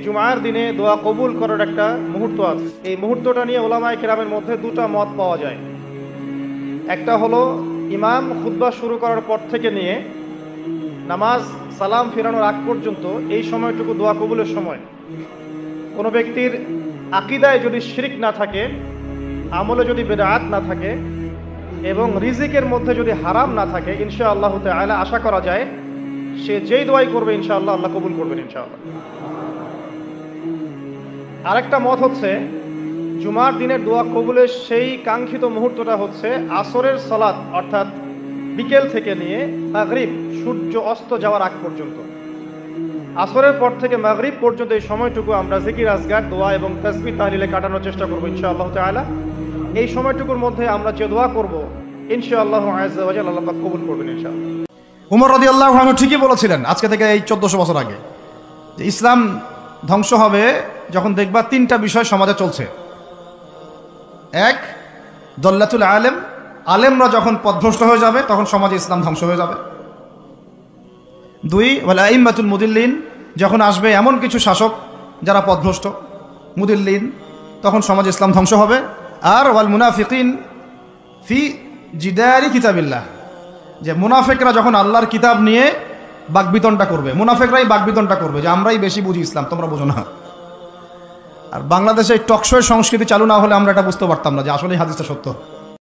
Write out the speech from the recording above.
জুমার দিনে দোয়া কবুল করার একটা মুহূর্ত আছে। এই মুহূর্তটা নিয়ে ওলামায়ে কেরামের মধ্যে দুটা মত পাওয়া যায়। একটা হলো ইমাম খুতবা শুরু করার পর থেকে নিয়ে নামাজ সালাম ফেরানোর আগ পর্যন্ত এই সময়টুকু দোয়া কবুলের সময়। কোনো ব্যক্তির আকীদায় যদি শিরক না থাকে, আমলে যদি বিদআত না থাকে এবং রিজিকের মধ্যে যদি হারাম না থাকে, ইনশাআল্লাহ তাআলা আশা করা যায় সে যেই দোয়াই করবে ইনশাআল্লাহ আল্লাহ কবুল করবেন ইনশাআল্লাহ। আরেকটা মত হচ্ছে জুমার দিনের দোয়া কবুলের সেই কাঙ্ক্ষিত মুহূর্তটা হচ্ছে আসরের সালাত, অর্থাৎ বিকেল থেকে নিয়ে মাগরিব সূর্য অস্ত যাওয়ার আগ পর্যন্ত। আসরের পর থেকে মাগরিব পর্যন্ত এই সময়টুকু আমরা জিকির আজগার দোয়া এবং তাসবিহ তাহলিলে কাটানোর চেষ্টা করবো ইনশাআল্লাহ তাআলা। এই সময়টুকুর মধ্যে আমরা যে দোয়া করব ইনশাআল্লাহ আযজা ওয়া জাল্লা আল্লাহ পাক কবুল করবেন ইনশাআল্লাহ। উমর রাদিয়াল্লাহু আনহু ঠিকই বলেছিলেন আজকে থেকে এই 1400 বছর আগে যে ইসলাম ধ্বংস হবে যখন দেখবা তিনটা বিষয় সমাজে চলছে। এক, দল্লাতুল আলেম, আলেমরা যখন পথভ্রষ্ট হয়ে যাবে তখন সমাজে ইসলাম ধ্বংস হয়ে যাবে। দুই, ওয়াল আইম্মাতুল মুদিল্লিন, যখন আসবে এমন কিছু শাসক যারা পথভ্রষ্ট মুদিল্লিন, তখন সমাজে ইসলাম ধ্বংস হবে। আর ওয়াল মুনাফিকিন ফি জিদারি কিতাবিল্লাহ, যে মুনাফিকরা যখন আল্লাহর কিতাব নিয়ে বাকবিতণ্ডা করবে, মুনাফিকরাই বাকবিতণ্ডা করবে যে আমরাই বেশি বুঝি ইসলাম, তোমরা বোঝো না। আর বাংলাদেশে টকশোয়ের সংস্কৃতি চালু না হলে আমরা এটা বুঝতে পারতাম না যে আসলে হাদিসটা সত্য।